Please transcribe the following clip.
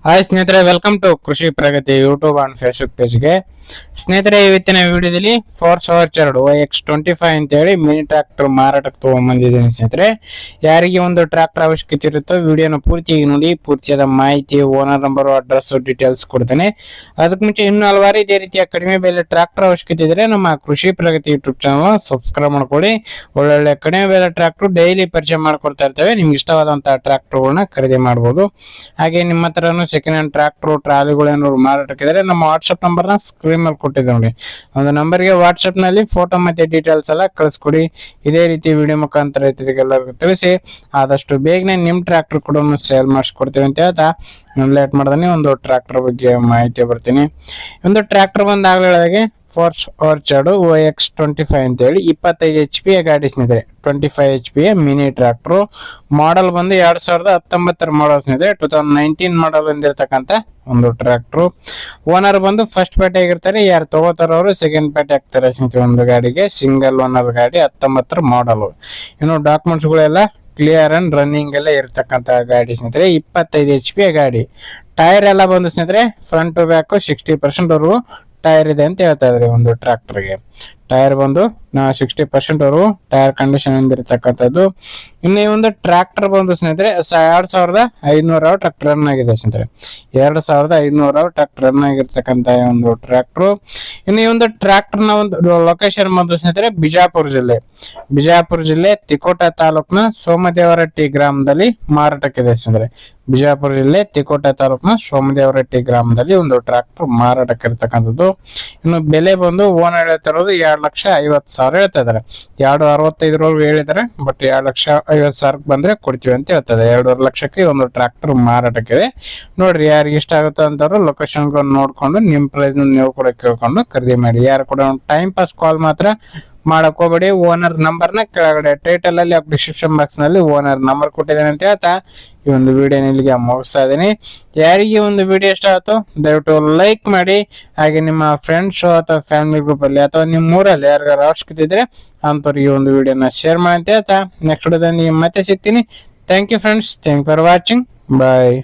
Hi ಸ್ನೇಹಿತರೆ, welcome to ಕೃಷಿ ಪ್ರಗತಿ YouTube and Facebook ಪೇಜ್ಗೆ. ಸ್ನೇಹಿತರೆ, ಇವತ್ತಿನ ವಿಡಿಯೋದಲ್ಲಿ ಫೋರ್ಸ್ ಆರ್ಚರ್ಡ್ OX25 ಅಂತ ಹೇಳಿ ಮಿನಿ ಟ್ರಾಕ್ಟರ್ ಮಾರಾಟಕ್ಕೆ ತಗೊಂಡ್ಬಂದಿದ್ದೀನಿ. ಸ್ನೇಹಿತರೆ, ಯಾರಿಗೆ ಒಂದು ಟ್ರಾಕ್ಟರ್ ಅವಶ್ಯಕತೆ ಇರುತ್ತೋ ವಿಡಿಯೋನ ಪೂರ್ತಿಯಾಗಿ ನೋಡಿ. ಪೂರ್ತಿಯಾದ ಮಾಹಿತಿ, ಓನರ್ ನಂಬರ್, ಅಡ್ರೆಸ್, ಡೀಟೇಲ್ಸ್ ಕೊಡ್ತೇನೆ. ಅದಕ್ಕೆ ಮುಂಚೆ ಇನ್ನೂ ಹಲವಾರು ಇದೇ ರೀತಿಯ ಕಡಿಮೆ ಬೆಲೆ ಟ್ರಾಕ್ಟರ್ ಅವಶ್ಯಕತೆ ಇದ್ರೆ ನಮ್ಮ ಕೃಷಿ ಪ್ರಗತಿ ಯೂಟ್ಯೂಬ್ ಚಾನಲ್ ಸಬ್ಸ್ಕ್ರೈಬ್ ಮಾಡ್ಕೊಳ್ಳಿ. ಒಳ್ಳೊಳ್ಳೆ ಕಡಿಮೆ ಬೆಲೆ ಟ್ರಾಕ್ಟರ್ ಡೈಲಿ ಪರಿಚಯ ಮಾಡ್ಕೊಡ್ತಾ ಇರ್ತೇವೆ. ನಿಮ್ಗೆ ಇಷ್ಟವಾದಂತಹ ಟ್ರಾಕ್ಟರ್ಗಳನ್ನ ಖರೀದಿ ಮಾಡಬಹುದು. ಹಾಗೆ ನಿಮ್ಮ ಹತ್ರನೂ ಸೆಕೆಂಡ್ ಹ್ಯಾಂಡ್ ಟ್ರಾಕ್ಟರ್ ಟ್ರಾಲಿಗಳು ಏನಾದ್ರು ಮಾರಾಟಕ್ಕಿದ್ರೆ ನಮ್ಮ ವಾಟ್ಸ್ಆಪ್ ನಂಬರ್ ನ ಸ್ಕ್ರೀನ್ ಮೇಲೆ ಕೊಟ್ಟಿದ್ದೆ ನೋಡಿ. ಒಂದು ನಂಬರ್ಗೆ ವಾಟ್ಸ್ಆಪ್ ನಲ್ಲಿ ಫೋಟೋ ಮತ್ತೆ ಡೀಟೇಲ್ಸ್ ಎಲ್ಲ ಕಳಿಸ್ಕೊಡಿ. ಇದೇ ರೀತಿ ವಿಡಿಯೋ ಮುಖಾಂತರ ರೈತರಿಗೆಲ್ಲರಿಗೂ ತಿಳಿಸಿ ಆದಷ್ಟು ಬೇಗನೆ ನಿಮ್ ಟ್ರಾಕ್ಟರ್ ಕೂಡ ಸೇಲ್ ಮಾಡಿಸ್ಕೊಡ್ತೀವಿ ಅಂತ ಹೇಳ್ತಾ ಲೇಟ್ ಮಾಡ್ದಾನೆ ಒಂದು ಟ್ರಾಕ್ಟರ್ ಬಗ್ಗೆ ಮಾಹಿತಿ ಬರ್ತೀನಿ. ಒಂದು ಟ್ರಾಕ್ಟರ್ ಬಂದಾಗಲೇ ಫೋರ್ಸ್ ಆರ್ಚರ್ಡ್ OX25 ಅಂತ ಹೇಳಿ 25 HP ಗಾಡಿ ಸ್ನೇಹಿತರೆ. 25 HP ಮಿನಿ ಟ್ರಾಕ್ಟರ್. ಮಾಡೆಲ್ ಬಂದು 2019 ಮಾಡಲ್ ಸ್ನೇಹಿತರೆ. 2019 ಮಾಡಲ್ ಬಂದಿರತಕ್ಕಂತ ಒಂದು ಟ್ರಾಕ್ಟರ್. ಓನರ್ ಬಂದು ಫಸ್ಟ್ ಪೇಟೆ ಆಗಿರ್ತಾರೆ. ಯಾರು ತಗೋತಾರವರು ಸೆಕೆಂಡ್ ಪೇಟೆ ಆಗ್ತಾರೆ ಸ್ನೇಹಿತರೆ. ಒಂದು ಗಾಡಿಗೆ ಸಿಂಗಲ್ ಓನರ್ ಗಾಡಿ, 19 ಮಾಡಲ್. ಇನ್ನು ಡಾಕ್ಯುಮೆಂಟ್ಸ್ ಗಳೆಲ್ಲ ಕ್ಲಿಯರ್ ಅಂಡ್ ರನ್ನಿಂಗ್ ಎಲ್ಲ ಇರ್ತಕ್ಕಂತ ಗಾಡಿ ಸ್ನೇಹಿತರೆ. 25 HP ಗಾಡಿ. ಟೈರ್ ಎಲ್ಲ ಬಂದು ಸ್ನೇಹಿತರೆ ಫ್ರಂಟ್ ಟು ಬ್ಯಾಕ್ 60% ವರೆಗೂ ಟೈರ್ ಇದೆ ಅಂತ ಹೇಳ್ತಾ ಇದ್ರಿ. ಒಂದು ಟ್ರಾಕ್ಟರ್ಗೆ ಟೈರ್ ಬಂದು 60% ವರೆಗೂ ಟೈರ್ ಕಂಡೀಷನ್ ಇರತಕ್ಕಂಥದ್ದು. ಇನ್ನು ಈ ಒಂದು ಟ್ರಾಕ್ಟರ್ ಬಂದು ಸ್ನೇಹಿತರೆ 2500 ಟ್ರಾಕ್ಟರ್ ರನ್ ಆಗಿದೆ ಸ್ನೇಹಿತರೆ. 2500 ಟ್ರಾಕ್ಟರ್ ರನ್ ಆಗಿರ್ತಕ್ಕಂಥ ಒಂದು ಟ್ರಾಕ್ಟರ್. ಇನ್ನು ಈ ಒಂದು ಟ್ರಾಕ್ಟರ್ ನ ಒಂದು ಲೊಕೇಶನ್ ಬಂದು ಸ್ನೇಹಿತರೆ ಬಿಜಾಪುರ ಜಿಲ್ಲೆ ತಿಕೋಟ ತಾಲೂಕಿನ ಸೋಮದೇವರಟ್ಟಿ ಗ್ರಾಮದಲ್ಲಿ ಮಾರಾಟಕ್ಕಿದೆ ಸ್ನೇಹಿತರೆ. ಬಿಜಾಪುರ ಜಿಲ್ಲೆ ತಿಕೋಟ ತಾಲೂಕಿನ ಸೋಮದೇವರಟ್ಟಿ ಗ್ರಾಮದಲ್ಲಿ ಒಂದು ಟ್ರಾಕ್ಟರ್ ಮಾರಾಟಕ್ಕಿರ್ತಕ್ಕಂಥದ್ದು. ಇನ್ನು ಬೆಲೆ ಬಂದು ಓನರ್ ಹೇಳ್ತಿರೋದು 2,50,000 ಹೇಳ್ತಾ ಇದಾರೆ. 2,65,000 ಹೇಳಿದಾರೆ. ಬಟ್ 2,50,000 ಬಂದ್ರೆ ಕೊಡ್ತೀವಿ ಅಂತ ಹೇಳ್ತಾರೆ. 2.5 ಲಕ್ಷಕ್ಕೆ ಒಂದು ಟ್ರಾಕ್ಟರ್ ಮಾರಾಟಕ್ಕಿದೆ. ನೋಡ್ರಿ, ಯಾರಿಗೆ ಇಷ್ಟ ಆಗುತ್ತೋ ಅಂತವ್ರು ಲೊಕೇಶನ್ ನೋಡ್ಕೊಂಡು ನಿಮ್ ಪ್ರೈಸ್ ನೀವು ಕೂಡ ಕೇಳ್ಕೊಂಡು ಖರೀದಿ ಮಾಡಿ. ಯಾರು ಕೂಡ ಟೈಮ್ ಪಾಸ್ ಕಾಲ್ ಮಾತ್ರ ಮಾಡಕ್ ಹೋಗ್ಬೇಡಿ. ಓನರ್ ನಂಬರ್ ನ ಕೆಳಗಡೆ ಟೈಟಲ್ ಅಲ್ಲಿ ಡಿಸ್ಕ್ರಿಪ್ಷನ್ ಬಾಕ್ಸ್ ನಲ್ಲಿ ಓನರ್ ನಂಬರ್ ಕೊಟ್ಟಿದ್ದೇನೆ ಅಂತ ಹೇಳ್ತಾ ಈ ಒಂದು ವಿಡಿಯೋ ಇಲ್ಲಿಗೆ ಮುಗಿಸ್ತಾ ಇದ್ದೀನಿ. ಯಾರಿಗೆ ಒಂದು ವಿಡಿಯೋ ಇಷ್ಟ ಆಯ್ತು ದಯವಿಟ್ಟು ಲೈಕ್ ಮಾಡಿ. ಹಾಗೆ ನಿಮ್ಮ ಫ್ರೆಂಡ್ಸ್ ಅಥವಾ ಫ್ಯಾಮಿಲಿ ಗ್ರೂಪ್ ಅಲ್ಲಿ ಅಥವಾ ನಿಮ್ಮ ಊರಲ್ಲಿ ಯಾರಿಗಾರ ಅವಶ್ಯಕತೆ ಇದ್ರೆ ಅಂತವ್ರಿಗೆ ಒಂದು ವಿಡಿಯೋನ ಶೇರ್ ಮಾಡಿ ಅಂತ ಹೇಳ್ತಾ ನೆಕ್ಸ್ಟ್ ವಿಡಿಯೋದಲ್ಲಿ ಮತ್ತೆ ಸಿಗ್ತೀನಿ. Thank you friends. Thank for watching. Bye.